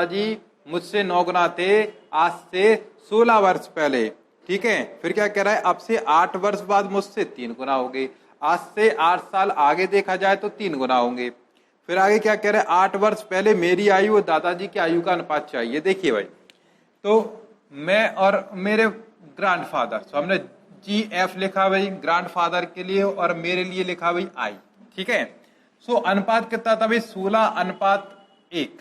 जी मुझसे 9 गुना थे आज से 16 वर्ष पहले। ठीक है, फिर क्या कह रहा है, अब से 8 वर्ष बाद मुझसे 3 गुना हो गए। आज से 8 साल आगे देखा जाए तो 3 गुना होंगे। फिर आगे क्या कह रहा है, 8 वर्ष पहले मेरी आयु और दादाजी की आयु का अनुपात चाहिए। देखिए भाई, तो मैं और मेरे ग्रैंडफादर, तो हमने GF लिखा भाई ग्रैंडफादर के लिए, और मेरे लिए लिखा भाई I। ठीक है, सो अनुपात कितना था भाई, 16:1,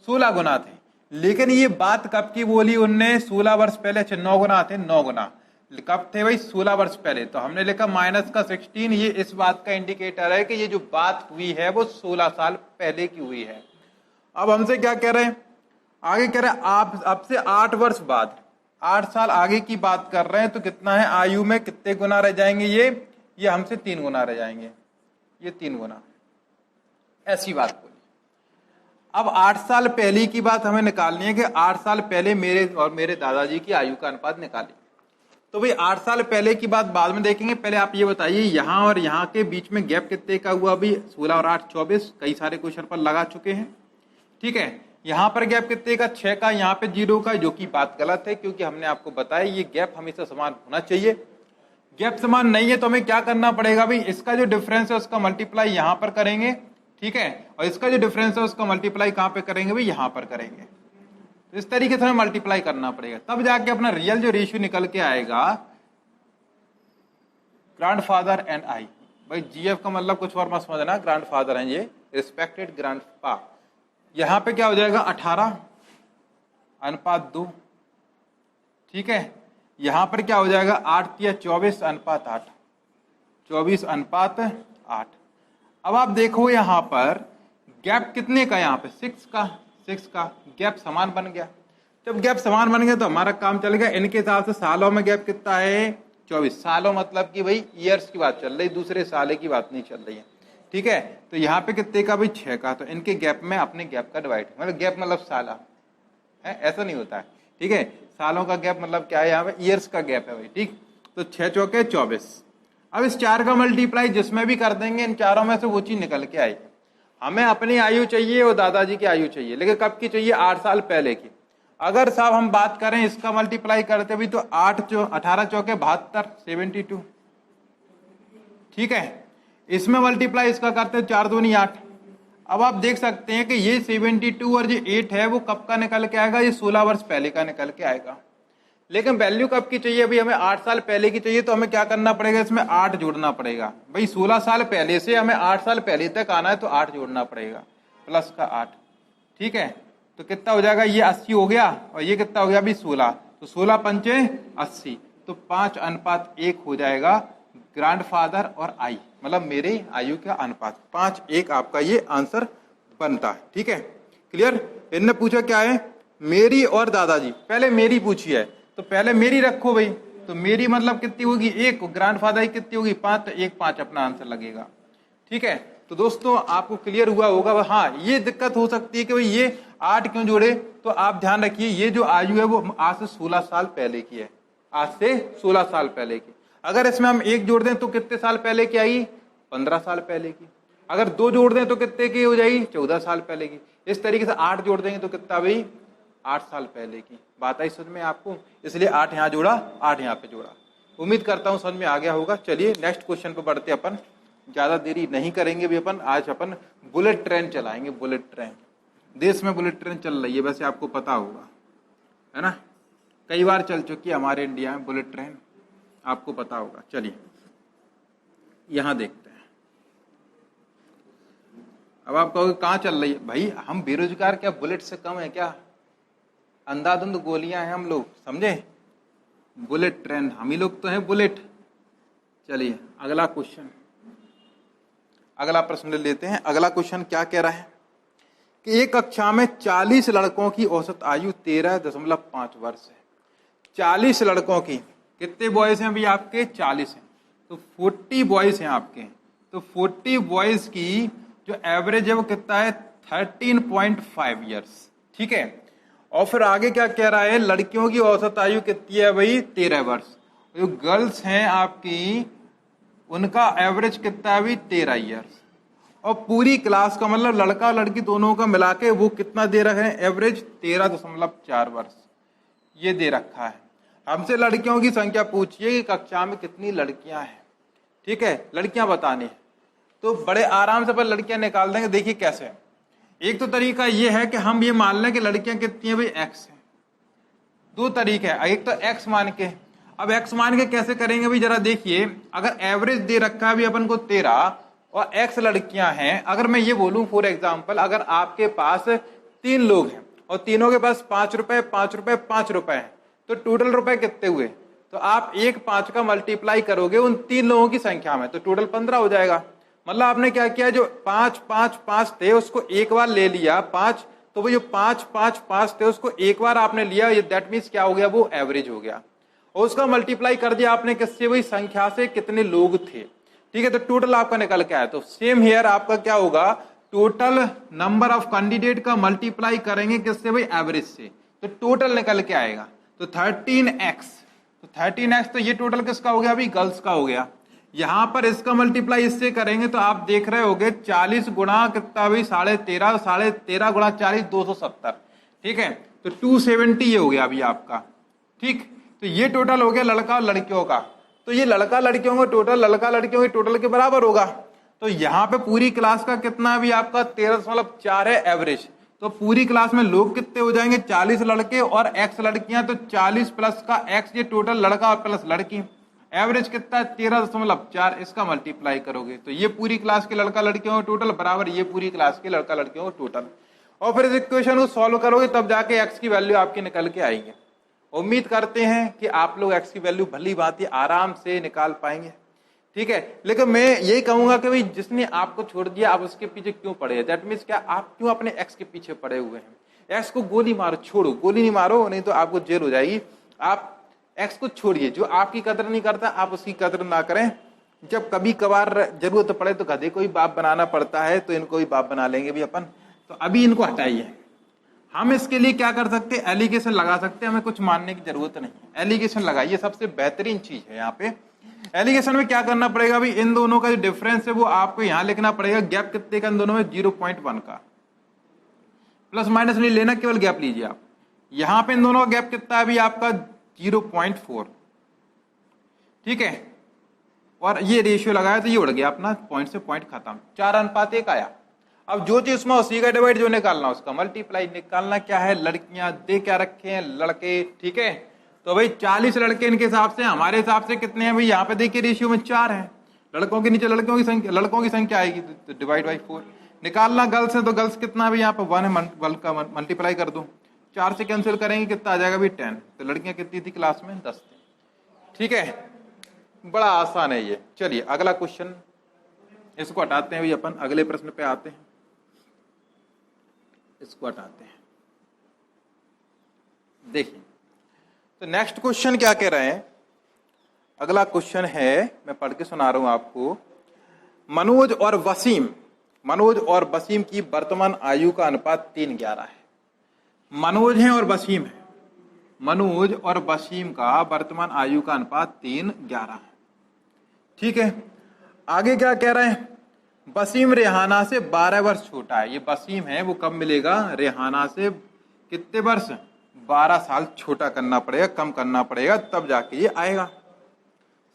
16 गुना थे। लेकिन ये बात कब की बोली उनने, 16 वर्ष पहले। 9 गुना थे, 9 गुना कब थे भाई, 16 वर्ष पहले। तो हमने लिखा माइनस का 16, ये इस बात का इंडिकेटर है कि ये जो बात हुई है वो 16 साल पहले की हुई है। अब हमसे क्या कह रहे हैं, आगे कह रहे हैं आप अब से 8 वर्ष बाद, 8 साल आगे की बात कर रहे हैं, तो कितना है, आयु में कितने गुना रह जाएंगे ये हमसे 3 गुना रह जाएंगे, ये 3 गुना, ऐसी बात बोली। अब 8 साल पहले की बात हमें निकालनी है कि 8 साल पहले मेरे और मेरे दादाजी की आयु का अनुपात निकालें। तो भाई 8 साल पहले की बात बाद में देखेंगे, पहले आप ये बताइए यहाँ और यहाँ के बीच में गैप कितने का हुआ भाई, 16 और 8 24, कई सारे क्वेश्चन पर लगा चुके हैं। ठीक है, यहाँ पर गैप कितने का, 6 का, यहाँ पे 0 का, जो कि बात गलत है क्योंकि हमने आपको बताया ये गैप हमेशा समान होना चाहिए। गैप समान नहीं है तो हमें क्या करना पड़ेगा भाई, इसका जो डिफरेंस है उसका मल्टीप्लाई यहाँ पर करेंगे। ठीक है, और इसका जो डिफरेंस है उसका मल्टीप्लाई कहाँ पे करेंगे भाई, यहाँ पर करेंगे। तो इस तरीके से हमें मल्टीप्लाई करना पड़ेगा, तब जाके अपना रियल जो रेशियो निकल के आएगा, ग्रैंडफादर एंड I। भाई GF का मतलब कुछ और मत समझना, ग्रैंडफादर हैं ये, रिस्पेक्टेड ग्रैंडपा। यहां पे क्या हो जाएगा, 18:2। ठीक है, यहां पर क्या हो जाएगा, 8 या 24:8, 24:8। अब आप देखो यहां पर गैप कितने का, यहां पे 6 का गैप समान बन गया। जब गैप समान बन गया तो हमारा काम चल गया। इनके हिसाब से सालों में गैप कितना है, 24 सालों, मतलब कि भाई ईयर्स की बात चल रही, दूसरे साल की बात नहीं चल रही है। ठीक है, तो यहाँ पे कितने का भाई, 6 का। तो इनके गैप में अपने गैप का डिवाइड, मतलब गैप मतलब साल है, ऐसा नहीं होता है। ठीक है, सालों का गैप मतलब क्या है, यहाँ पे ईयर्स का गैप है भाई। ठीक, तो 6 चौके 24। अब इस 4 का मल्टीप्लाई जिसमें भी कर देंगे, इन चारों में से वो चीज निकल के आएगी। हमें अपनी आयु चाहिए और दादाजी की आयु चाहिए, लेकिन कब की चाहिए, 8 साल पहले की। अगर साहब हम बात करें इसका मल्टीप्लाई करते भी तो 18 चौके 72, 72। ठीक है, इसमें मल्टीप्लाई इसका करते हैं, 4 दूनी 8। अब आप देख सकते हैं कि ये 72 और ये 8 है वो कब का निकल के आएगा, ये 16 वर्ष पहले का निकल के आएगा। लेकिन वैल्यू कब की चाहिए, अभी हमें 8 साल पहले की चाहिए, तो हमें क्या करना पड़ेगा, इसमें 8 जोड़ना पड़ेगा। भाई 16 साल पहले से हमें 8 साल पहले तक आना है, तो 8 जोड़ना पड़ेगा, प्लस का 8। ठीक है, तो कितना हो जाएगा, ये 80 हो गया, और ये कितना हो गया अभी 16, तो 16 पंचे 80, तो 5:1 हो जाएगा ग्रैंडफादर और I, मतलब मेरे आयु का अनुपात 5:1 आपका ये आंसर बनता है। ठीक है, क्लियर। इनने पूछा क्या है, मेरी और दादाजी, पहले मेरी पूछी है तो पहले मेरी रखो भाई, तो मेरी मतलब कितनी होगी 1, ग्रैंडफादर की कितनी होगी 5, तो 1 5 अपना आंसर लगेगा। ठीक है, तो दोस्तों आपको क्लियर हुआ होगा। हाँ, ये दिक्कत हो सकती है कि भाई ये 8 क्यों जोड़े, तो आप ध्यान रखिए ये जो आयु है वो आज से 16 साल पहले की है, आज से 16 साल पहले की। अगर इसमें हम 1 जोड़ दें तो कितने साल पहले की आएगी, 15 साल पहले की। अगर 2 जोड़ दें तो कितने की हो जाएगी, 14 साल पहले की। इस तरीके से 8 जोड़ देंगे तो कितना भाई, 8 साल पहले की। बात आई समझ में आपको, इसलिए 8 यहाँ जोड़ा, 8 यहाँ पे जोड़ा। उम्मीद करता हूँ समझ में आ गया होगा। चलिए नेक्स्ट क्वेश्चन पे बढ़ते अपन, ज्यादा देरी नहीं करेंगे भी अपन। आज अपन बुलेट ट्रेन चलाएंगे, बुलेट ट्रेन। देश में बुलेट ट्रेन चल रही है, वैसे आपको पता होगा, है ना, कई बार चल चुकी है हमारे इंडिया में बुलेट ट्रेन, आपको पता होगा। चलिए यहां देखते हैं। अब आप कहोगे कहां चल रही है, भाई हम बेरोजगार क्या बुलेट से कम है क्या, अंधाधुंध गोलियां हैं हम लोग, समझे। बुलेट ट्रेन, हम ही लोग तो हैं बुलेट। चलिए अगला क्वेश्चन, अगला प्रश्न ले लेते हैं। अगला क्वेश्चन क्या कह रहा है कि एक कक्षा में 40 लड़कों की औसत आयु 13.5 वर्ष है। 40 लड़कों की, कितने बॉयज हैं अभी आपके, 40 हैं, तो 40 बॉयज हैं आपके, तो 40 बॉयज की जो एवरेज है वो कितना है, 13.5 ईयर्स। ठीक है, और फिर आगे क्या कह रहा है, लड़कियों की औसत आयु कितनी है भाई, 13 वर्ष। जो गर्ल्स हैं आपकी उनका एवरेज कितना है भाई, 13 ईयर्स। और पूरी क्लास का मतलब लड़का और लड़की दोनों का मिला के वो कितना दे रहे हैं, एवरेज 13.4 वर्ष ये दे रखा है। हमसे लड़कियों की संख्या पूछिए कि कक्षा में कितनी लड़कियां हैं, ठीक है, लड़कियां बतानी है, तो बड़े आराम से पर लड़कियां निकाल देंगे। देखिए कैसे, एक तो तरीका ये है कि हम ये मान लें कि लड़कियां कितनी है भाई, एक्स है। दो तरीके हैं, एक तो एक्स मान के, अब एक्स मान के कैसे करेंगे भाई जरा देखिए, अगर एवरेज दे रखा है भी अपन को 13 और एक्स लड़कियां हैं, अगर मैं ये बोलूं फॉर एग्जांपल अगर आपके पास 3 लोग हैं और तीनों के पास 5 रुपए 5 रुपए 5 रुपए है, तो टोटल रुपए कितने हुए, तो आप 1 5 का मल्टीप्लाई करोगे उन 3 लोगों की संख्या में तो टोटल 15 हो जाएगा। मतलब आपने क्या किया, जो 5 5 5 थे उसको एक बार ले लिया 5, तो वो जो 5 5 5 थे उसको एक बार आपने लिया, ये दैट मीन्स क्या हो गया, वो एवरेज हो गया, और उसका मल्टीप्लाई कर दिया आपने किससे, वही संख्या से कितने लोग थे, ठीक है, तो टोटल आपका निकल के आया। तो सेम हियर आपका क्या होगा, टोटल नंबर ऑफ कैंडिडेट का मल्टीप्लाई करेंगे किससे भाई, एवरेज से, तो टोटल निकल के आएगा। तो 13x, तो 13x तो ये टोटल किसका हो गया अभी, गर्ल्स का हो गया। यहां पर इसका मल्टीप्लाई इससे करेंगे तो आप देख रहे होगे 40 गुणा कितना भाई, 13.5, 13.5 गुणा 40 270, ठीक है, तो 270 ये हो गया अभी आपका, ठीक। तो ये टोटल हो गया लड़का और लड़कियों का, तो ये लड़का लड़कियों का टोटल लड़का लड़कियों के टोटल के बराबर होगा। तो यहाँ पे पूरी क्लास का कितना अभी आपका 13.4 है एवरेज, तो पूरी क्लास में लोग कितने हो जाएंगे, 40 लड़के और एक्स लड़कियां, तो 40 प्लस का एक्स, ये टोटल लड़का और प्लस लड़की, एवरेज कितना है 13.4, इसका मल्टीप्लाई करोगे तो ये पूरी क्लास के लड़का लड़कियों का टोटल बराबर ये पूरी क्लास के लड़का लड़कियों का टोटल, और फिर इस इक्वेशन को सॉल्व करोगे तब जाके एक्स की वैल्यू आपकी निकल के आएगी। उम्मीद करते हैं कि आप लोग एक्स की वैल्यू भली भांति आराम से निकाल पाएंगे, ठीक है। लेकिन मैं यही कहूंगा कि भाई जिसने आपको छोड़ दिया आप उसके पीछे क्यों पड़े हैं, दैट मीन्स क्या, आप क्यों अपने एक्स के पीछे पड़े हुए हैं। एक्स को गोली मारो, छोड़ो, गोली नहीं मारो नहीं तो आपको जेल हो जाएगी। आप एक्स को छोड़िए, जो आपकी कदर नहीं करता आप उसकी कदर ना करें। जब कभी कभार जरूरत पड़े तो गधे को ही बाप बनाना पड़ता है, तो इनको ही बाप बना लेंगे भी अपन। तो अभी इनको हटाइए। हम इसके लिए क्या कर सकते हैं, एलिगेशन लगा सकते हैं, हमें कुछ मानने की जरूरत नहीं, एलिगेशन लगाइए, सबसे बेहतरीन चीज है। यहाँ पे एलिगेशन में क्या करना पड़ेगा भाई, इन दोनों का जो डिफरेंस है वो आपको यहाँ लिखना पड़ेगा। गैप कितने का इन दोनों में, 0.1 का, प्लस माइनस नहीं लेना, केवल गैप लीजिए आप। यहाँ पे इन दोनों का गैप कितना है अभी आपका 0.4, ठीक है, और ये रेशियो लगाया तो ये उड़ गया अपना, पॉइंट से पॉइंट खत्म, 4:1 आया। अब जो चीज उसमें उसी का डिवाइड जो निकालना उसका मल्टीप्लाई निकालना। क्या है, लड़कियां दे क्या रखे हैं, लड़के, ठीक है। तो भाई 40 लड़के इनके हिसाब से, हमारे हिसाब से कितने हैं भाई, यहाँ पे देखिए रेशियो में 4 है, लड़कों के नीचे लड़कियों की संख्या आएगी तो डिवाइड बाई 4 निकालना। गर्ल्स है तो गर्ल्स कितना है भाई, यहाँ पे 1 है, 1 का मल्टीप्लाई कर दो, 4 से कैंसिल करेंगे कितना आ जाएगा भाई 10। तो लड़कियां कितनी थी क्लास में, 10 थी, ठीक है। बड़ा आसान है ये। चलिए अगला क्वेश्चन, इसको हटाते हैं भाई अपन, अगले प्रश्न पे आते हैं, इसको हटाते हैं। देखिए तो नेक्स्ट क्वेश्चन क्या कह रहे हैं, अगला क्वेश्चन है, मैं पढ़ के सुना रहा हूं आपको। मनोज और वसीम की वर्तमान आयु का अनुपात 3:11 है। मनोज है और वसीम है, मनोज और वसीम का वर्तमान आयु का अनुपात 3:11 है, ठीक है। आगे क्या कह रहे हैं, वसीम रेहाना से 12 वर्ष छोटा है। ये वसीम है वो कब मिलेगा, रेहाना से कितने वर्ष, 12 साल छोटा करना पड़ेगा, कम करना पड़ेगा, तब जाके ये आएगा।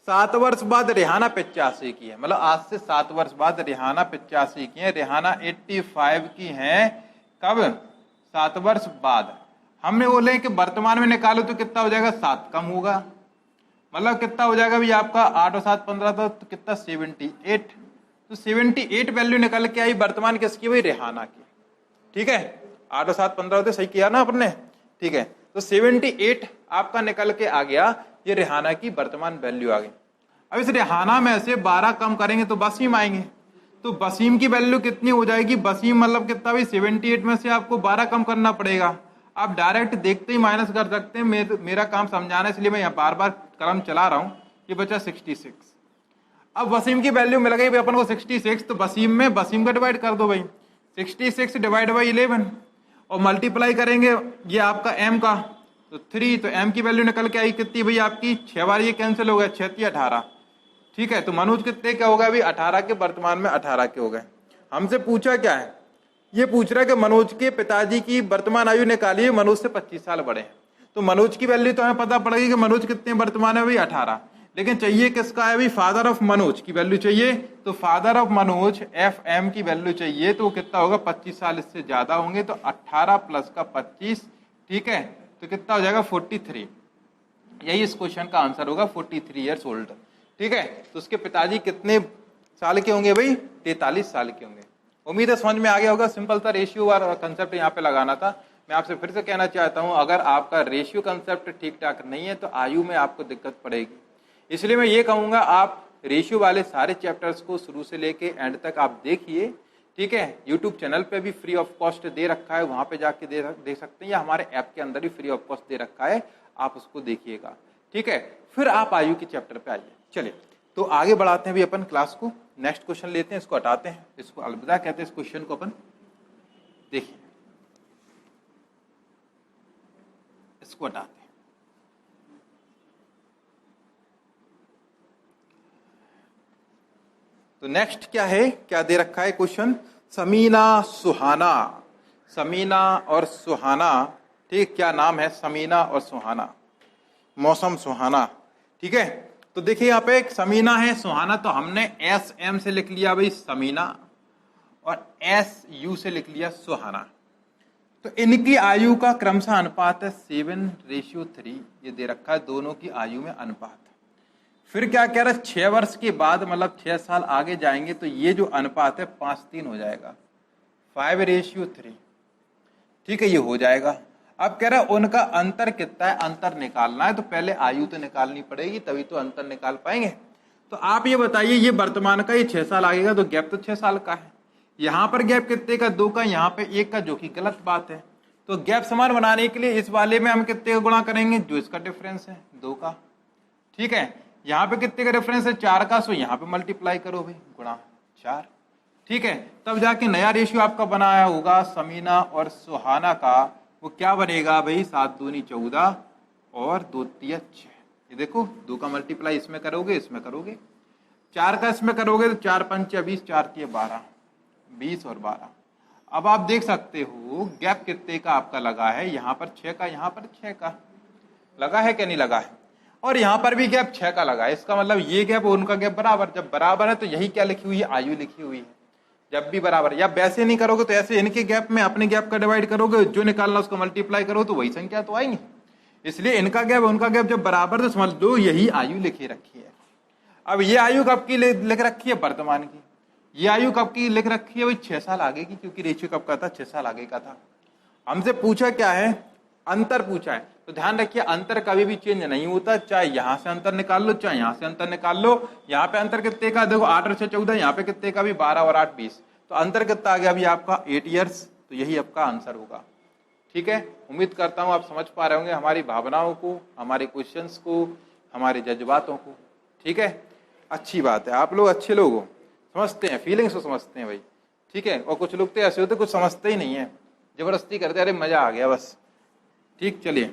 7 वर्ष बाद रेहाना 85 की है, मतलब आज से 7 वर्ष बाद रेहाना 85 की है, रेहाना 85 की है, कब, 7 वर्ष बाद। हमने बोले कि वर्तमान में निकालो तो कितना हो जाएगा, 7 कम होगा, मतलब कितना हो जाएगा भी आपका 8 और 7 15, तो कितना 78। तो 78 वैल्यू निकल के आई वर्तमान किसकी भाई, रेहाना की, ठीक है। 8 और 7 15 होते, सही किया ना आपने, ठीक है। तो 78 आपका निकल के आ गया, ये रेहाना की वर्तमान वैल्यू आ गई। अब इस रेहाना में से 12 कम करेंगे तो वसीम आएंगे, तो वसीम की वैल्यू कितनी हो जाएगी, वसीम मतलब कितना भाई, 78 में से आपको 12 कम करना पड़ेगा। आप डायरेक्ट देखते ही माइनस कर सकते हैं, मेरा काम समझाना है इसलिए मैं यहाँ बार बार कलम चला रहा हूँ। ये बचा 66। अब वसीम की वैल्यू मिल गई भाई अपन को 66, तो वसीम का डिवाइड कर दो भाई, 66 डिवाइड बाई 11 और मल्टीप्लाई करेंगे ये आपका m का, तो 3, तो m की वैल्यू निकल के आई कितनी भाई आपकी, 6 बार ये कैंसिल हो गया, 6 × 18, ठीक है। तो मनोज कितने क्या होगा अभी, 18 के, वर्तमान में 18 के हो गए। हमसे पूछा क्या है, ये पूछ रहा है कि मनोज के पिताजी की वर्तमान आयु निकालिए, मनोज से 25 साल बड़े हैं। तो मनोज की वैल्यू तो हमें पता पड़ेगी कि मनोज कितने वर्तमान है भाई 18, लेकिन चाहिए किसका है भाई, फादर ऑफ मनोज की वैल्यू चाहिए। तो फादर ऑफ मनोज FM की वैल्यू चाहिए, तो कितना होगा, 25 साल इससे ज्यादा होंगे, तो 18 प्लस का 25, ठीक है, तो कितना हो जाएगा 43। यही इस क्वेश्चन का आंसर होगा, 43 ईयर्स ओल्ड। ठीक है, तो उसके पिताजी कितने साल के होंगे भाई, 43 साल के होंगे। उम्मीद है समझ में आ गया होगा, सिंपल सा रेशियो और कंसेप्ट यहाँ पे लगाना था। मैं आपसे फिर से कहना चाहता हूँ, अगर आपका रेशियो कंसेप्ट ठीक ठाक नहीं है तो आयु में आपको दिक्कत पड़ेगी। इसलिए मैं ये कहूँगा, आप रेशियो वाले सारे चैप्टर्स को शुरू से लेके एंड तक आप देखिए। ठीक है, यूट्यूब चैनल पे भी फ्री ऑफ कॉस्ट दे रखा है, वहां पे जाके देख सकते हैं, या हमारे ऐप के अंदर भी फ्री ऑफ कॉस्ट दे रखा है, आप उसको देखिएगा। ठीक है, फिर आप आयु के चैप्टर पे आइए। चलिए, तो आगे बढ़ाते हैं भी अपन क्लास को। नेक्स्ट क्वेश्चन लेते हैं, इसको हटाते हैं, इसको अलविदा कहते हैं, इस क्वेश्चन को अपन देखिए, इसको हटाते हैं। तो नेक्स्ट क्या है, क्या दे रखा है क्वेश्चन, समीना सुहाना, समीना और सुहाना। ठीक, क्या नाम है, समीना और सुहाना, मौसम सुहाना। ठीक है, तो देखिए यहाँ पे एक समीना है, सुहाना तो हमने SM से लिख लिया भाई समीना, और SU से लिख लिया सुहाना। तो इनकी आयु का क्रमशः अनुपात है 7:3, ये दे रखा है, दोनों की आयु में अनुपात। फिर क्या कह रहा है, 6 वर्ष के बाद मतलब 6 साल आगे जाएंगे तो ये जो अनुपात है 5:3 हो जाएगा, 5:3। ठीक है, ये हो जाएगा। अब कह रहा है उनका अंतर कितना है, अंतर निकालना है, तो पहले आयु तो निकालनी पड़ेगी, तभी तो अंतर निकाल पाएंगे। तो आप ये बताइए, ये वर्तमान का ये 6 साल आगेगा, तो गैप तो 6 साल का है। यहाँ पर गैप कितने का, 2 का, यहाँ पे 1 का, जो कि गलत बात है। तो गैप समान बनाने के लिए इस वाले में हम कितने का गुणा करेंगे, जो इसका डिफरेंस है 2 का। ठीक है, यहाँ पे कितने का डिफरेंस है, 4 का, सो यहाँ पे मल्टीप्लाई करो भाई, गुणा 4। ठीक है, तब जाके नया रेशियो आपका बनाया होगा समीना और सुहाना का, वो क्या बनेगा भाई, 7 दूनी 14 और 2 तिया 6। ये देखो, 2 का मल्टीप्लाई इसमें करोगे, इसमें करोगे, 4 का इसमें करोगे, तो 4 पंच 20, 4 तिया 12, 20 और 12। अब आप देख सकते हो गैप कितने का आपका लगा है, यहाँ पर 6 का, यहाँ पर 6 का लगा है क्या, नहीं लगा है, और यहाँ पर भी गैप 6 का लगा है। इसका मतलब ये गैप और उनका गैप बराबर, जब बराबर है तो यही क्या लिखी हुई है, आयु लिखी हुई है। जब भी बराबर, या वैसे नहीं करोगे तो ऐसे इनके गैप में अपने गैप का डिवाइड करोगे, जो निकालना उसको मल्टीप्लाई करो, तो वही संख्या तो आएंगी। इसलिए इनका गैप उनका गैप जब बराबर, तो समझ लो यही आयु लिखी रखी है। अब ये आयु कब की लिख रखी है, वर्तमान की। ये आयु कब की लिख रखी है भाई, 6 साल आगे की, क्योंकि रेशियो कब का था, 6 साल आगे का था। हमसे पूछा क्या है, अंतर पूछा है। तो ध्यान रखिए, अंतर कभी भी चेंज नहीं होता, चाहे यहां से अंतर निकाल लो, चाहे यहां से अंतर निकाल लो। यहाँ पे अंतर कितने का, देखो 8 और 6 14, यहाँ पे कितने का भी 12 और 8 20, तो अंतर कितना आ गया अभी आपका 8 ईयर्स। तो यही आपका आंसर होगा। ठीक है, उम्मीद करता हूं आप समझ पा रहे होंगे हमारी भावनाओं को, हमारे क्वेश्चंस को, हमारे जज्बातों को। ठीक है, अच्छी बात है, आप लोग अच्छे लोग हो, समझते हैं, फीलिंग्स को समझते हैं भाई। ठीक है, और कुछ लोग तो ऐसे होते कुछ समझते ही नहीं है, जबरदस्ती करते, अरे मजा आ गया बस। ठीक, चलिए,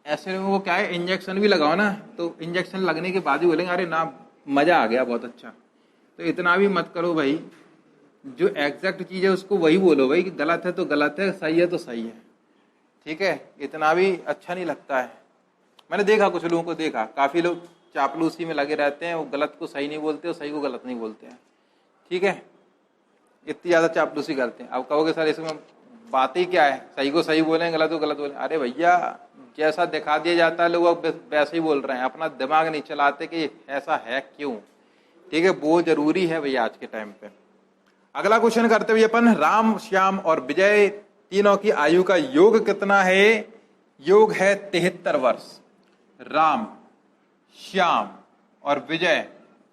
ऐसे लोगों को क्या है, इंजेक्शन भी लगाओ ना, तो इंजेक्शन लगने के बाद ही बोलेंगे अरे ना मजा आ गया, बहुत अच्छा। तो इतना भी मत करो भाई, जो एग्जैक्ट चीज है उसको वही बोलो भाई, कि गलत है तो गलत है, सही है तो सही है। ठीक है, इतना भी अच्छा नहीं लगता है। मैंने देखा, कुछ लोगों को देखा, काफी लोग चापलूसी में लगे रहते हैं, वो गलत को सही नहीं बोलते और सही को गलत नहीं बोलते हैं। ठीक है, इतनी ज्यादा चापलूसी करते हैं। अब कहोगे सर इसमें बात ही क्या है, सही को सही बोले, गलत को गलत बोले। अरे भैया, जैसा दिखा दिया जाता है लोग वैसे ही बोल रहे हैं, अपना दिमाग नहीं चलाते कि ऐसा है क्यों। ठीक है, वो जरूरी है भैया आज के टाइम पे। अगला क्वेश्चन करते हुए अपन, राम, श्याम और विजय तीनों की आयु का योग कितना है, योग है 73 वर्ष। राम, श्याम और विजय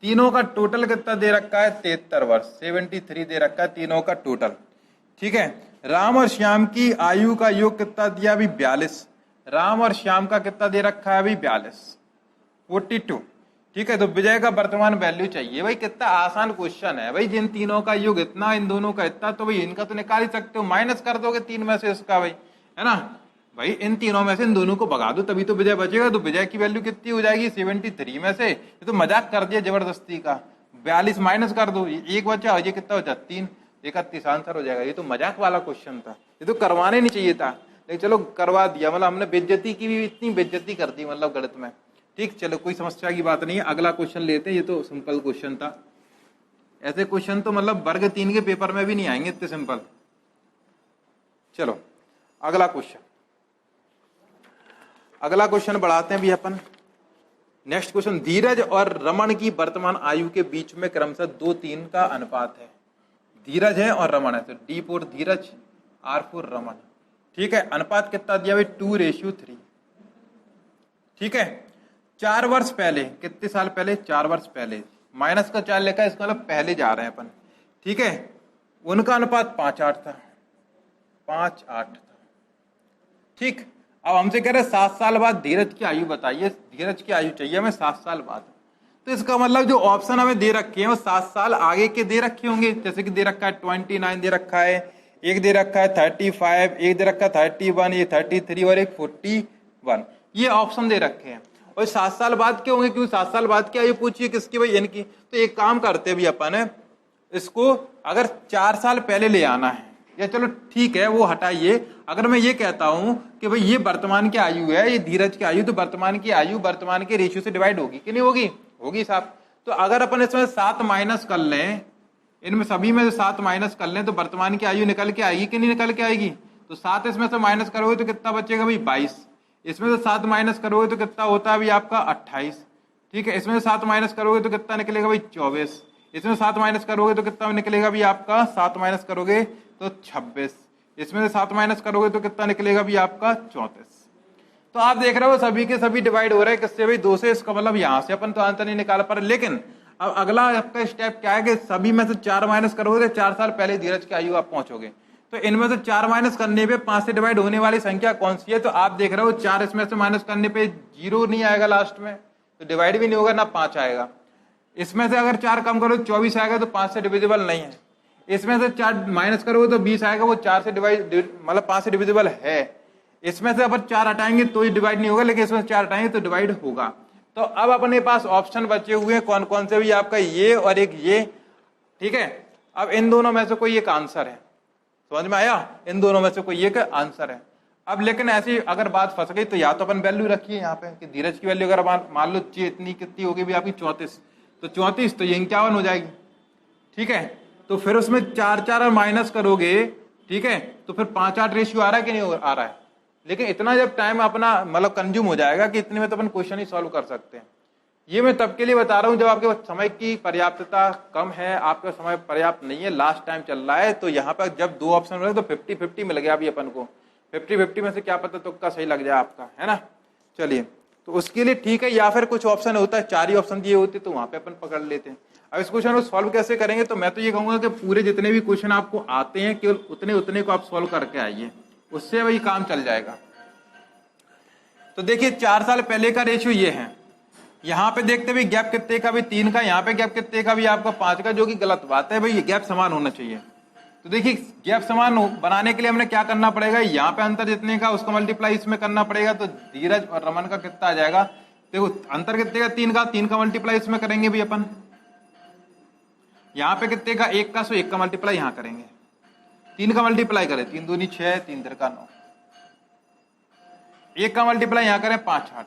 तीनों का टोटल कितना दे रखा है, 73 वर्ष, 73 दे रखा है तीनों का टोटल। ठीक है, राम और श्याम की आयु का योग कितना दिया अभी, 42। राम और श्याम का कितना दे रखा है अभी, 42, 42। ठीक है, तो विजय का वर्तमान वैल्यू चाहिए भाई। कितना आसान क्वेश्चन है भाई, जिन तीनों का योग इतना, इन दोनों का इतना, तो भाई इनका तो निकाल ही सकते हो, माइनस कर दोगे 3 में से इसका भाई, है ना भाई। इन तीनों में से इन दोनों को भगा दो, तभी तो विजय बचेगा। तो विजय की वैल्यू कितनी हो जाएगी, 73 में से। ये तो मजाक कर दिया जबरदस्ती का। 42 माइनस कर दो, एक बचा, ये कितना बचा 3, 31 आंसर हो जाएगा। ये तो मजाक वाला क्वेश्चन था, ये तो करवाने नहीं चाहिए था, लेकिन चलो करवा दिया, मतलब हमने बेइज्जती की भी, इतनी बेइज्जती कर दी मतलब गणित में। ठीक, चलो कोई समस्या की बात नहीं है, अगला क्वेश्चन लेते हैं। ये तो सिंपल क्वेश्चन था, ऐसे क्वेश्चन तो मतलब वर्ग 3 के पेपर में भी नहीं आएंगे इतने सिंपल। चलो अगला क्वेश्चन, अगला क्वेश्चन बढ़ाते हैं भी अपन। नेक्स्ट क्वेश्चन, धीरज और रमन की वर्तमान आयु के बीच में क्रमशः 2:3 का अनुपात है। धीरज है और रमन है, तो D for Dheeraj, R for Raman. ठीक है, अनुपात कितना दिया भाई 2:3। ठीक है, 4 वर्ष पहले, कितने साल पहले, 4 वर्ष पहले, माइनस का 4 लेकर इसका मतलब पहले जा रहे हैं अपन। ठीक है, उनका अनुपात 5:8 था, 5:8 था। ठीक, अब हमसे कह रहे 7 साल बाद धीरज की आयु बताइए, धीरज की आयु चाहिए हमें 7 साल बाद। तो इसका मतलब जो ऑप्शन हमें दे रखे हैं वो 7 साल आगे के दे रखे होंगे, जैसे कि दे रखा है 29 दे रखा है, एक दे रखा है 35, एक दे रखा है 31, ये 33 और एक 41, ये ऑप्शन दे रखे हैं। और 7 साल बाद के होंगे, क्योंकि 7 साल बाद की आयु पूछिए किसकी भाई, इनकी। तो एक काम करते भी अपन है, इसको अगर 4 साल पहले ले आना है, या चलो ठीक है वो हटाइए, अगर मैं ये कहता हूं कि भाई ये वर्तमान की आयु है, ये धीरज की आयु, तो वर्तमान की आयु वर्तमान के रेशियो से डिवाइड होगी कि नहीं होगी, होगी साहब। तो अगर अपन इसमें 7 माइनस कर लें, इनमें सभी में से 7 माइनस कर लें, तो वर्तमान की आयु निकल के आएगी कि नहीं निकल के आएगी। तो 7 इसमें से माइनस करोगे तो कितना बचेगा भाई 22, इसमें से 7 माइनस करोगे तो कितना होता है भाई आपका 28। ठीक है, इसमें से 7 माइनस करोगे तो कितना निकलेगा भाई 24, इसमें 7 माइनस करोगे तो कितना निकलेगा भी आपका, 7 माइनस करोगे तो 26, इसमें से 7 माइनस करोगे तो कितना निकलेगा भी आपका 34। तो आप देख रहे हो सभी के सभी डिवाइड हो रहे हैं किससे भाई 2 से, इसका मतलब यहां से अपन तो आंसर नहीं निकाल पा रहे। लेकिन अब अगला आपका स्टेप क्या है कि सभी में से 4 माइनस करोगे तो 4 साल पहले धीरज की आयु आप पहुंचोगे। तो इनमें से 4 माइनस करने पे 5 से डिवाइड होने वाली संख्या कौन सी है, तो आप देख रहे हो 4 इसमें से माइनस करने पे 0 नहीं आएगा लास्ट में, तो डिवाइड भी नहीं होगा ना 5 आएगा। इसमें से अगर 4 कम करो 24 आएगा, तो 5 से डिविजिबल नहीं है। इसमें से 4 माइनस करोगे तो 20 आएगा, वो 4 से डिवाइड मतलब 5 से डिविजिबल है। इसमें से अपन 4 हटाएंगे तो ये डिवाइड नहीं होगा, लेकिन इसमें से 4 हटाएंगे तो डिवाइड होगा। तो अब अपने पास ऑप्शन बचे हुए हैं कौन कौन से भी, आपका ये और एक ये। ठीक है, अब इन दोनों में से कोई एक आंसर है, समझ में आया, इन दोनों में से कोई एक आंसर है। अब लेकिन ऐसी अगर बात फंस गई तो या तो अपन वैल्यू रखिए यहाँ पे कि धीरज की वैल्यू अगर मान लो इतनी कितनी होगी भी आपकी 34, तो 34 तो ये 51 हो जाएगी। ठीक है, तो फिर उसमें 4 और माइनस करोगे, ठीक है, तो फिर 5-8 रेशियो आ रहा है कि नहीं आ रहा है। लेकिन इतना जब टाइम अपना मतलब कंज्यूम हो जाएगा कि इतने में तो अपन क्वेश्चन ही सॉल्व कर सकते हैं। ये मैं तब के लिए बता रहा हूं जब आपके समय की पर्याप्तता कम है, आपका समय पर्याप्त नहीं है, लास्ट टाइम चल रहा है। तो यहाँ पर जब 2 ऑप्शन मिले तो 50-50 मिल गया अभी अपन को, 50-50 में से क्या पता तुक्का सही लग जाए आपका, है ना। चलिए, तो उसके लिए ठीक है, या फिर कुछ ऑप्शन होता है 4 ही ऑप्शन दिए होते तो वहां पे अपन पकड़ लेते हैं। अब इस क्वेश्चन को सॉल्व कैसे करेंगे, तो मैं तो ये कहूंगा कि पूरे जितने भी क्वेश्चन आपको आते हैं केवल उतने उतने को आप सॉल्व करके आइए, उससे वही काम चल जाएगा। तो देखिए 4 साल पहले का रेशियो ये है, यहाँ पे देखते भी गैप कितने का भी 3 का, यहाँ पे गैप कितने का भी आपका 5 का, जो कि गलत बात है भाई, ये गैप समान होना चाहिए। तो देखिए गैप समान बनाने के लिए हमने क्या करना पड़ेगा, यहाँ पे अंतर जितने का उसको मल्टीप्लाई इसमें करना पड़ेगा। तो धीरज और रमन का कितना आ जाएगा, देखो अंतर कितने का 3 का मल्टीप्लाई इसमें करेंगे भी अपन, यहाँ पे कितने का 1 का, सो 1 का मल्टीप्लाई यहाँ करेंगे, 3 का मल्टीप्लाई करें 3 दूनी 6, 3 3 का 9, 1 का मल्टीप्लाई यहाँ करें 5-8।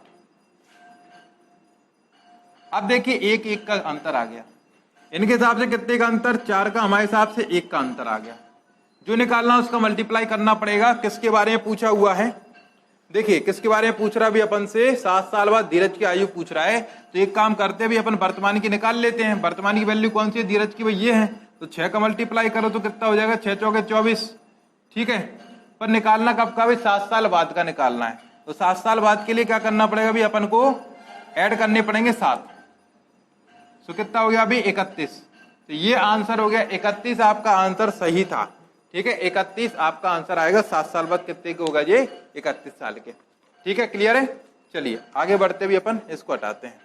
अब देखिए 1-1 का अंतर आ गया, इनके हिसाब से कितने का अंतर, 4 का, हमारे हिसाब से 1 का अंतर आ गया। जो निकालना उसका मल्टीप्लाई करना पड़ेगा। किसके बारे में पूछा हुआ है, देखिए किसके बारे में पूछ रहा है भी अपन से, 7 साल बाद धीरज की आयु पूछ रहा है। तो एक काम करते हैं भी अपन वर्तमान की निकाल लेते हैं। वर्तमान की वैल्यू कौन सी है, धीरज की, भाई ये है। तो 6 का मल्टीप्लाई करो तो कितना हो जाएगा, 6 चौके 24। ठीक है, पर निकालना कब का भाई, 7 साल बाद का निकालना है। तो 7 साल बाद के लिए क्या करना पड़ेगा भी, अपन को ऐड करने पड़ेंगे 7। तो कितना हो गया अभी 31। तो ये आंसर हो गया 31, आपका आंसर सही था। ठीक है, 31 आपका आंसर आएगा। 7 साल बाद कितने के होगा ये, 31 साल के। ठीक है, क्लियर है। चलिए आगे बढ़ते भी अपन इसको हटाते हैं।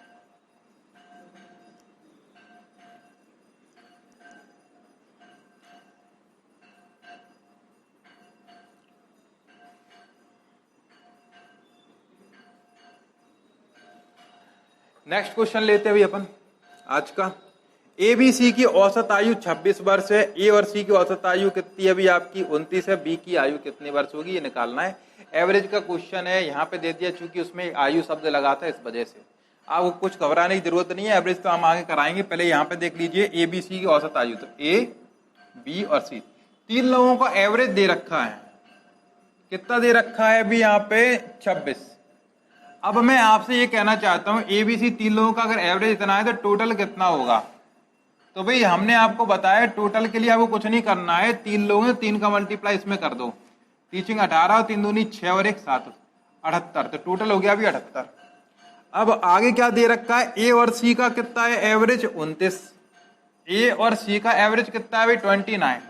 नेक्स्ट क्वेश्चन लेते हैं भी अपन आज का। ए बी सी की औसत आयु 26 वर्ष है। ए और सी की औसत आयु कितनी है अभी आपकी 29 है। बी की आयु कितनी वर्ष होगी ये निकालना है। एवरेज का क्वेश्चन है, यहाँ पे दे दिया, चूंकि उसमें आयु शब्द लगा था इस वजह से आपको कुछ घबराने की जरूरत नहीं है। एवरेज तो हम आगे कराएंगे, पहले यहाँ पे देख लीजिए ए बी सी की औसत आयु। तो ए बी और सी तीन लोगों का एवरेज दे रखा है। कितना दे रखा है अभी यहाँ पे 26। अब मैं आपसे ये कहना चाहता हूं ए बी सी तीन लोगों का अगर एवरेज इतना है तो टोटल कितना होगा। तो भाई हमने आपको बताया टोटल के लिए आपको कुछ नहीं करना है, तीन लोग हैं, तीन का मल्टीप्लाई इसमें कर दो। टीचिंग 18 और 3 दूनी 6 और 1 7 78, तो टोटल हो गया अभी 78। अब आगे क्या दे रखा है, ए और सी का कितना है एवरेज 29। ए और सी का एवरेज कितना है भाई 29।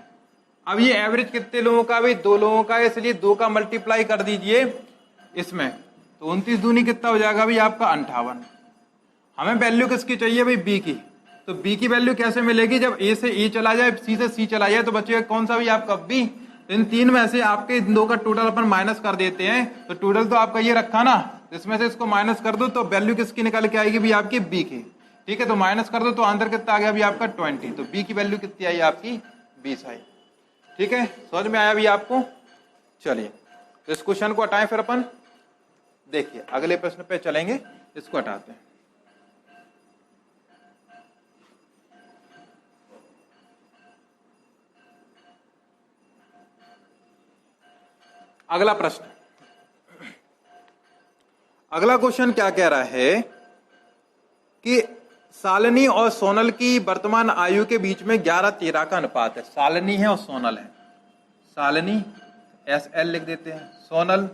अब ये एवरेज कितने लोगों का भाई 2 लोगों का है, इसलिए 2 का मल्टीप्लाई कर दीजिए इसमें, तो 29 दूनी कितना हो जाएगा भाई आपका 58। हमें वैल्यू किसकी चाहिए भाई बी की। तो बी की वैल्यू कैसे मिलेगी, जब ए से ए चला जाए, सी से सी चला जाए, तो बचेगा कौन सा भी आपका बी। इन तीन में से आपके इन दो का टोटल अपन माइनस कर देते हैं, तो टोटल तो आपका ये रखा ना, इसमें से इसको माइनस कर दो तो वैल्यू किसकी निकल के आएगी भी आपकी बी की। ठीक है, तो माइनस कर दो तो आंसर कितना आ गया भी आपका 20। तो बी की वैल्यू कितनी आई आपकी 20 आई। ठीक है, समझ में आया भी आपको। चलिए तो इस क्वेश्चन को हटाएं, फिर अपन देखिए अगले प्रश्न पे चलेंगे, इसको हटाते हैं। अगला प्रश्न, अगला क्वेश्चन क्या कह रहा है कि सालनी और सोनल की वर्तमान आयु के बीच में 11-13 का अनुपात है। सालनी है और सोनल है, सालनी एस एल लिख देते हैं, सोनल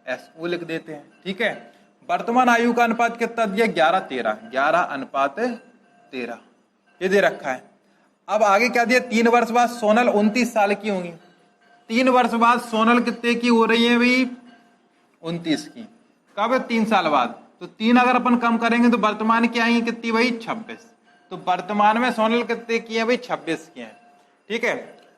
एस ओ लिख देते हैं। ठीक है, वर्तमान आयु का अनुपात कितना दिया 11-13, 11:13 ये दे रखा है। अब आगे क्या दिया, 3 वर्ष बाद सोनल 29 साल की होंगी। 3 वर्ष बाद सोनल कितने की हो रही है भाई 29 की। कब, 3 साल बाद। तो 3 अगर अपन कम करेंगे तो वर्तमान की आएंगे कितनी भाई 26। तो वर्तमान में सोनल कितने की है भाई 26 की है। ठीक है,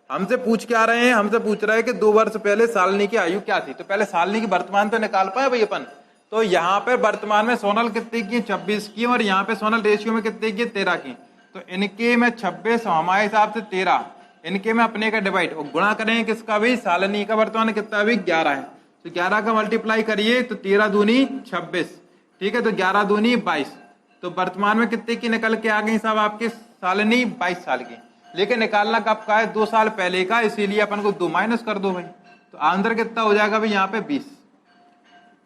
हमसे पूछ के आ रहे हैं, हमसे पूछ रहा है कि 2 वर्ष पहले सालनी की आयु क्या थी। तो पहले सालनी की वर्तमान तो निकाल पाए भाई अपन। तो यहाँ पे वर्तमान में सोनल कितने की है 26 की, और यहाँ पे सोनल रेशियो में कितने की है 13 की। तो इनके में 26 हमारे हिसाब से 13, इनके में अपने का डिवाइड और गुणा करेंगे किसका भी सालनी का। वर्तमान कितना भी 11 है, तो 11 का मल्टीप्लाई करिए तो 13 दूनी 26। ठीक है, तो 11 दूनी 22। तो वर्तमान में कितने की निकल के आ गई साहब आपके सालनी 22 साल की। लेकिन निकालना कब का है 2 साल पहले का, इसीलिए अपन को 2 माइनस कर दो भाई। तो आंसर कितना हो जाएगा भाई यहाँ पे 20।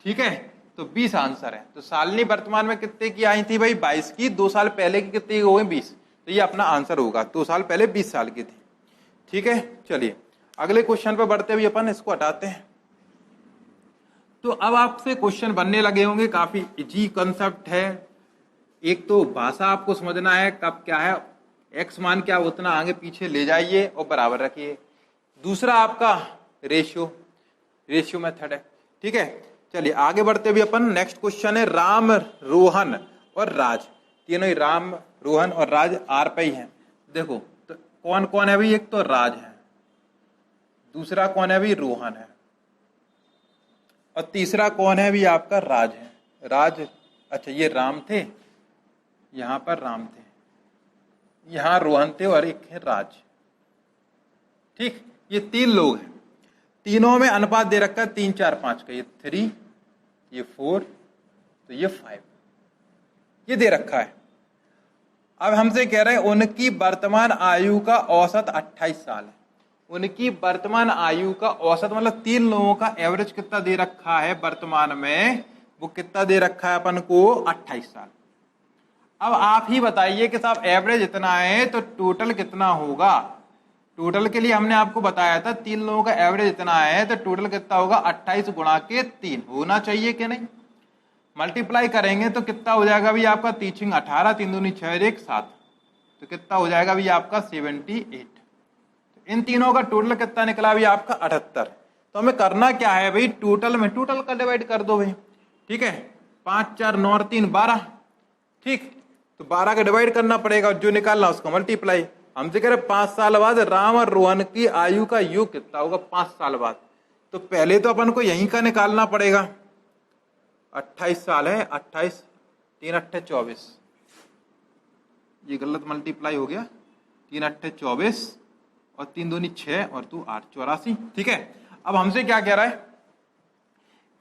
ठीक है, तो 20 आंसर है। तो सालनी वर्तमान में कितने की आई थी भाई 22 की, 2 साल पहले की कितनी हो गई 20। तो ये अपना आंसर होगा, 2 साल पहले 20 साल की थी। ठीक है, चलिए अगले क्वेश्चन पे बढ़ते हुए अपन इसको हटाते हैं। तो अब आपसे क्वेश्चन बनने लगे होंगे, काफी इजी कंसेप्ट है। एक तो भाषा आपको समझना है कब क्या है, एक्स मान क्या उतना आगे पीछे ले जाइए और बराबर रखिए। दूसरा आपका रेशियो मेथड है। ठीक है, चलिए आगे बढ़ते हुए अपन नेक्स्ट क्वेश्चन है राम, रोहन और राज। तीनों ही राम, रोहन और राज आर पे ही है। देखो तो कौन कौन है भाई, एक तो राज है, दूसरा कौन है भाई रोहन है, और तीसरा कौन है भी आपका राज है। राज, अच्छा ये राम थे, यहां पर राम थे, यहां रोहन थे और एक है राज। ठीक, ये 3 लोग हैं, तीनों में अनुपात दे रखा है 3 4 5 का। ये 3, ये 4, तो ये 5 ये दे रखा है। अब हमसे कह रहे हैं उनकी वर्तमान आयु का औसत 28 साल है। उनकी वर्तमान आयु का औसत मतलब 3 लोगों का एवरेज कितना दे रखा है वर्तमान में, वो कितना दे रखा है अपन को 28 साल। अब आप ही बताइए कि साहब एवरेज इतना है तो टोटल कितना होगा। टोटल के लिए हमने आपको बताया था 3 लोगों का एवरेज इतना है तो टोटल कितना होगा 28 गुणा के 3 होना चाहिए कि नहीं। मल्टीप्लाई करेंगे तो कितना हो जाएगा भी आपका 3 18, 3 दूनी 6 1 7, तो कितना हो जाएगा भी आपका 78। इन तीनों का टोटल कितना निकला भी आपका 78। तो हमें करना क्या है भाई, टोटल में टोटल का डिवाइड कर दो भाई। ठीक है, 5 4 9 और 3 12। ठीक, तो 12 का डिवाइड करना पड़ेगा, जो निकालना उसका मल्टीप्लाई। हमसे कह रहे 5 साल बाद राम और रोहन की आयु का योग कितना होगा 5 साल बाद। तो पहले तो अपन को यहीं का निकालना पड़ेगा। 28 साल है, 28 3 8 24, ये गलत मल्टीप्लाई हो गया, 3 अट्ठे 24 और 3 दूनी 6 और 2 8, 84। ठीक है, अब हमसे क्या कह रहा है,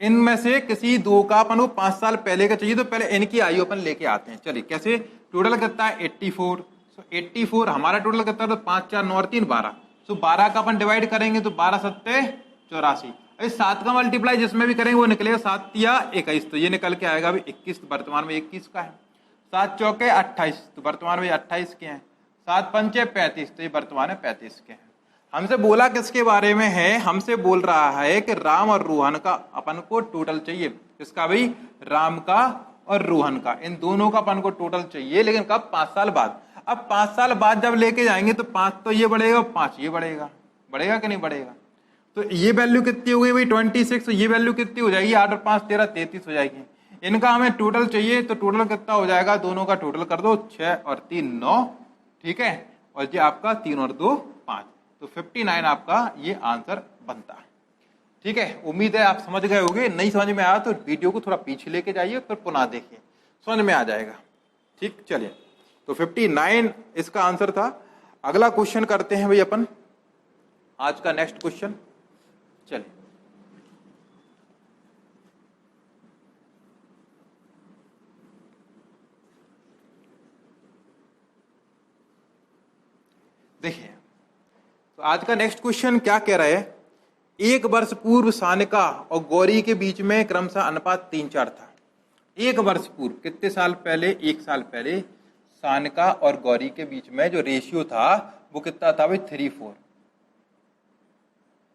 इनमें से किसी दो का अपन को 5 साल पहले का चाहिए, तो पहले इनकी आयु अपन लेके आते हैं। चलिए कैसे, टोटल कितना है 84, सो 84 हमारा टोटल कितना है, तो 5 4 9 और 3 12, सो 12 का अपन डिवाइड करेंगे तो 12 सत्ते 84। इस 7 का मल्टीप्लाई जिसमें भी करेंगे वो निकलेगा 7 या 21, तो ये निकल के आएगा अभी 21, तो वर्तमान में 21 का है। 7 चौके 28, तो वर्तमान में 28 के हैं। 7 पंचे 35, तो ये वर्तमान में 35 के हैं। हमसे बोला किसके बारे में है, हमसे बोल रहा है कि राम और रोहन का अपन को टोटल चाहिए। किसका भाई, राम का और रोहन का, इन दोनों का अपन को टोटल चाहिए, लेकिन कब, 5 साल बाद। अब 5 साल बाद जब लेके जाएंगे तो 5 तो ये बढ़ेगा, 5 ये बढ़ेगा, बढ़ेगा कि नहीं बढ़ेगा। तो ये वैल्यू कितनी हो गई भाई 26, तो ये वैल्यू कितनी हो जाएगी, 8 और 5 13 33 हो जाएगी। इनका हमें टोटल चाहिए, तो टोटल कितना हो जाएगा, दोनों का टोटल कर दो, 6 और 3 9, ठीक है, और ये आपका 3 और 2 5, तो 59 आपका ये आंसर बनता है। ठीक है, उम्मीद है आप समझ गए होंगे। नहीं समझ में आया तो वीडियो को थोड़ा पीछे लेके जाइए, फिर पुनः देखिए, समझ में आ जाएगा। ठीक, चलिए, तो 59 इसका आंसर था। अगला क्वेश्चन करते हैं भाई अपन, आज का नेक्स्ट क्वेश्चन। चलिए, देखिए, तो आज का नेक्स्ट क्वेश्चन क्या कह रहा है, 1 वर्ष पूर्व सानिका और गौरी के बीच में क्रमशः अनुपात 3:4 था। 1 वर्ष पूर्व, कितने साल पहले, 1 साल पहले सानिका और गौरी के बीच में जो रेशियो था वो कितना था भाई 3:4।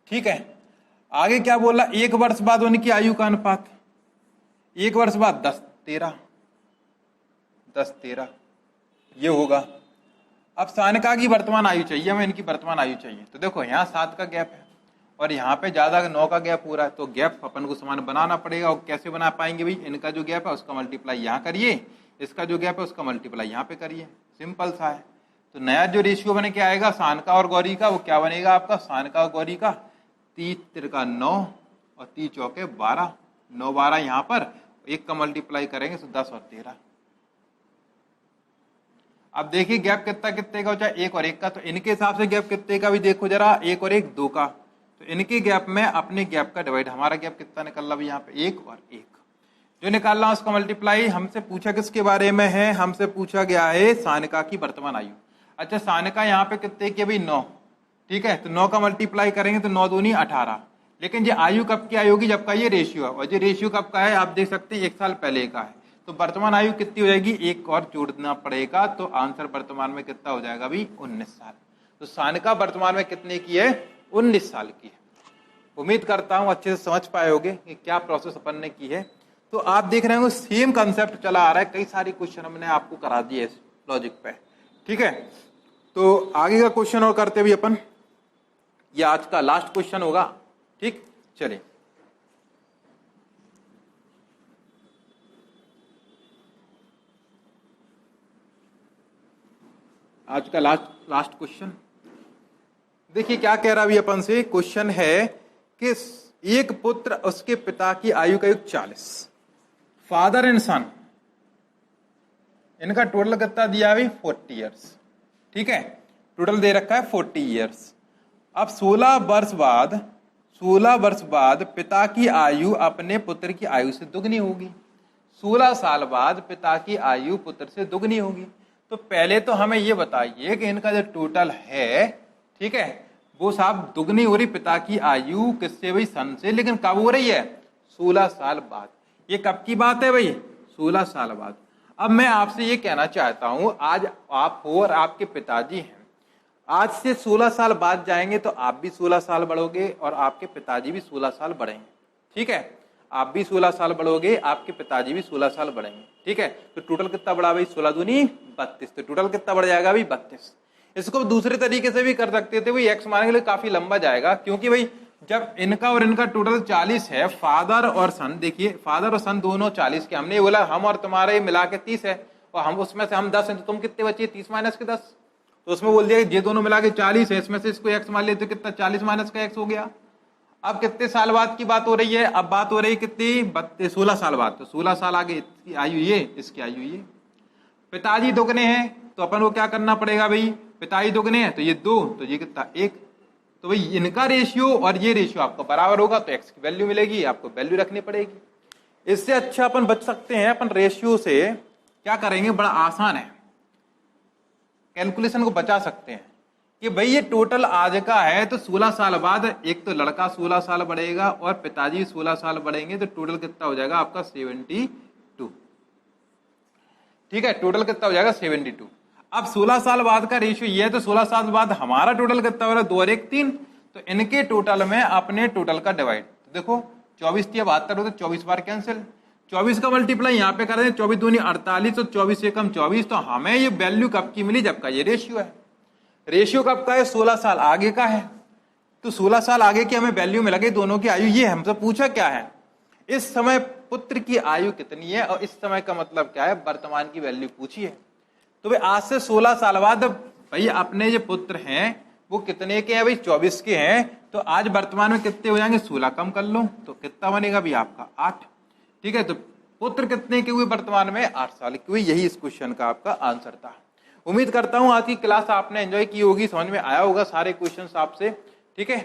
ठीक है, आगे क्या बोला, 1 वर्ष बाद उनकी आयु का अनुपात, 1 वर्ष बाद 10-13, 10-13 ये होगा। अब सानिका की वर्तमान आयु चाहिए हमें, इनकी वर्तमान आयु चाहिए। तो देखो यहाँ 7 का गैप है और यहाँ पे ज्यादा 9 का गैप हो रहा है, तो गैप अपन को समान बनाना पड़ेगा। और कैसे बना पाएंगे भाई, इनका जो गैप है उसका मल्टीप्लाई यहाँ करिए, इसका जो गैप है उसका मल्टीप्लाई यहाँ पे करिए, सिंपल सा है। तो नया जो रेशियो बने क्या आएगा सानिका और गौरी का, वो क्या बनेगा आपका, सानिका और गौरी का 3 तिरका 9 और 3 चौके 12, 9 12 यहाँ पर, एक का मल्टीप्लाई करेंगे तो 10 और 13। अब देखिए गैप कितना कितने का हो जाए, 1 और 1 का, तो इनके हिसाब से गैप कितने का भी देखो जरा, 1 और 1 2 का, तो इनके गैप में अपने गैप का डिवाइड, हमारा गैप कितना निकल रहा है यहाँ पे 1 और 1, जो निकाल रहा उसका मल्टीप्लाई। हमसे पूछा किसके बारे में है, हमसे पूछा गया है सानिका की वर्तमान आयु। अच्छा, सानिका यहाँ पे कितने की भाई 9, ठीक है, तो 9 का मल्टीप्लाई करेंगे तो 9 दूनी 18, लेकिन ये आयु कब की आयु होगी, जब का ये रेशियो है, और ये रेशियो कब का है आप देख सकते हैं 1 साल पहले का है। तो वर्तमान आयु कितनी हो जाएगी, 1 और जोड़ना पड़ेगा, तो आंसर वर्तमान में कितना हो जाएगा अभी 19 साल। तो सानिका वर्तमान में कितने की है, 19 साल की है। उम्मीद करता हूं अच्छे से समझ पाए होगे कि क्या प्रोसेस अपन ने की है। तो आप देख रहे हो सेम कंसेप्ट चला आ रहा है, कई सारी क्वेश्चन हमने आपको करा दिए इस लॉजिक पे। ठीक है, तो आगे का क्वेश्चन और करते हुए अपन, ये आज का लास्ट क्वेश्चन होगा। ठीक, चलिए, आज का लास्ट क्वेश्चन देखिए क्या कह रहा है अभी अपन से। क्वेश्चन है कि एक पुत्र उसके पिता की आयु का योग 40, फादर एंड सन, इनका टोटल कितना दिया अभी 40 ईयर्स। ठीक है, टोटल दे रखा है 40 ईयर्स। अब 16 वर्ष बाद पिता की आयु अपने पुत्र की आयु से दुगनी होगी। 16 साल बाद पिता की आयु पुत्र से दुगनी होगी। तो पहले तो हमें ये बताइए कि इनका जो टोटल है, ठीक है, वो साहब दुगनी हो रही पिता की आयु किससे भाई, सन से, लेकिन कब हो रही है 16 साल बाद। ये कब की बात है भाई, 16 साल बाद। अब मैं आपसे ये कहना चाहता हूं, आज आप हो और आपके पिताजी हैं, आज से 16 साल बाद जाएंगे तो आप भी 16 साल बढ़ोगे और आपके पिताजी भी 16 साल बढ़ेंगे। ठीक है, आप भी 16 साल बढ़ोगे, आपके पिताजी भी 16 साल बढ़ेंगे। ठीक है, तो टोटल कितना बढ़ा भाई, 16 दूनी 32, तो टोटल कितना बढ़ जाएगा भाई 32। इसको दूसरे तरीके से भी कर सकते थे भाई, एक्स मानने के लिए काफी लंबा जाएगा, क्योंकि भाई जब इनका और इनका टोटल 40 है, फादर और सन, देखिए फादर और सन दोनों 40 के, हमने बोला हम और तुम्हारे मिला के 30 है, और हम उसमें से हम 10 हैं, तो तुम कितने बचे 30 माइनस के 10, तो उसमें बोल दिया ये दोनों मिला के 40 है, इसमें से इसको एक्स मान लेते तो कितना 40 माइनस का एक्स हो गया। अब कितने साल बाद की बात हो रही है, अब बात हो रही है कितनी 16 साल बाद, तो 16 साल आगे इसकी आयु ये, इसकी आयु ये। पिताजी दुगने हैं तो अपन को क्या करना पड़ेगा भाई, पिताजी दुगने हैं तो ये 2, तो ये कितना 1, तो भाई इनका रेशियो और ये रेशियो आपको बराबर होगा तो x की वैल्यू मिलेगी, आपको वैल्यू रखनी पड़ेगी। इससे अच्छा अपन बच सकते हैं, अपन रेशियो से क्या करेंगे, बड़ा आसान है, कैलकुलेशन को बचा सकते हैं कि भाई ये टोटल आज का है तो 16 साल बाद एक तो लड़का 16 साल बढ़ेगा और पिताजी 16 साल बढ़ेंगे तो टोटल कितना हो जाएगा आपका 72। ठीक है, टोटल कितना हो जाएगा 72। अब 16 साल बाद का रेशियो ये है तो 16 साल बाद हमारा टोटल कितना हो रहा है, 2 और 1 3, तो इनके टोटल में अपने टोटल का डिवाइड, तो देखो 24 3 72 हो तो 24 बार कैंसिल, 24 का मल्टीप्लाई यहाँ पे कर दें, 24 दूनी 48 और 24 से कम 24, तो हमें ये वैल्यू कब की मिली, जब का ये रेशियो है। रेशियो कब का है, 16 साल आगे का है, तो 16 साल आगे की हमें वैल्यू मिल गई, दोनों की आयु ये हमसे पूछा क्या है, इस समय पुत्र की आयु कितनी है, और इस समय का मतलब क्या है, वर्तमान की वैल्यू पूछी है। तो भाई आज से 16 साल बाद भाई अपने जो पुत्र हैं वो कितने के हैं भाई, 24 के हैं, तो आज वर्तमान में कितने हो जाएंगे, 16 कम कर लो तो कितना बनेगा भाई आपका 8। ठीक है, तो पुत्र कितने के हुए वर्तमान में, 8 साल के हुए। यही इस क्वेश्चन का आपका आंसर था। उम्मीद करता हूं आज की क्लास आपने एंजॉय की होगी, समझ में आया होगा सारे क्वेश्चंस आपसे। ठीक है,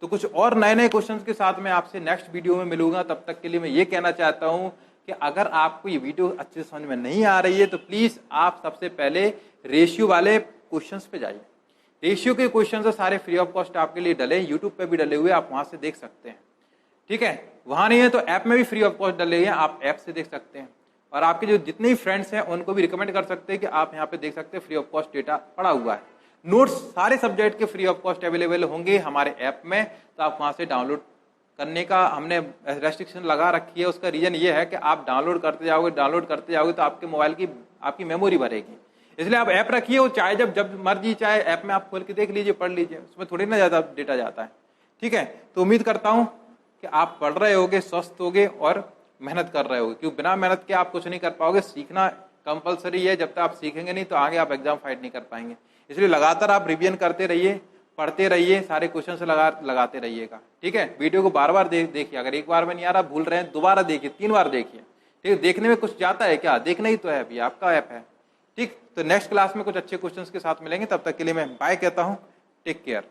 तो कुछ और नए नए क्वेश्चंस के साथ मैं आपसे नेक्स्ट वीडियो में मिलूंगा। तब तक के लिए मैं ये कहना चाहता हूं कि अगर आपको ये वीडियो अच्छे से समझ में नहीं आ रही है तो प्लीज आप सबसे पहले रेशियो वाले क्वेश्चंस पे जाइए। रेशियो के क्वेश्चन सारे फ्री ऑफ कॉस्ट आपके लिए डले, यूट्यूब पे भी डले हुए, आप वहां से देख सकते हैं। ठीक है, वहां नहीं है तो ऐप में भी फ्री ऑफ कॉस्ट डले हैं, आप ऐप से देख सकते हैं। और आपके जो जितने भी फ्रेंड्स हैं उनको भी रिकमेंड कर सकते हैं कि आप यहाँ पे देख सकते हैं, फ्री ऑफ कॉस्ट डेटा पड़ा हुआ है। नोट्स सारे सब्जेक्ट के फ्री ऑफ कॉस्ट अवेलेबल होंगे हमारे ऐप में, तो आप वहां से डाउनलोड करने का हमने रेस्ट्रिक्शन लगा रखी है। उसका रीजन ये है कि आप डाउनलोड करते जाओगे तो आपके मोबाइल की आपकी मेमोरी भरेगी, इसलिए आप ऐप रखिए, वो चाहे जब मर्जी चाहे ऐप में आप खोल के देख लीजिए, पढ़ लीजिए, उसमें थोड़ी ना ज्यादा डेटा जाता है। ठीक है, तो उम्मीद करता हूं कि आप पढ़ रहे होगे, स्वस्थ होगे और मेहनत कर रहे होगे, क्योंकि बिना मेहनत के आप कुछ नहीं कर पाओगे। सीखना कंपलसरी है, जब तक आप सीखेंगे नहीं तो आगे आप एग्जाम फाइट नहीं कर पाएंगे। इसलिए लगातार आप रिवीजन करते रहिए, पढ़ते रहिए, सारे क्वेश्चन से लगाते रहिएगा। ठीक है, वीडियो को बार बार देखिए, अगर एक बार में नहीं आ रहा, भूल रहे हैं, दोबारा देखिए, 3 बार देखिए। ठीक है, देखने में कुछ जाता है क्या, देखना ही तो है, अभी आपका ऐप है। ठीक, तो नेक्स्ट क्लास में कुछ अच्छे क्वेश्चंस के साथ मिलेंगे, तब तक के लिए मैं बाय कहता हूं, टेक केयर।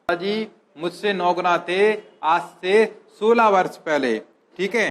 जी मुझसे 9 गुना थे आज से 16 वर्ष पहले। ठीक है।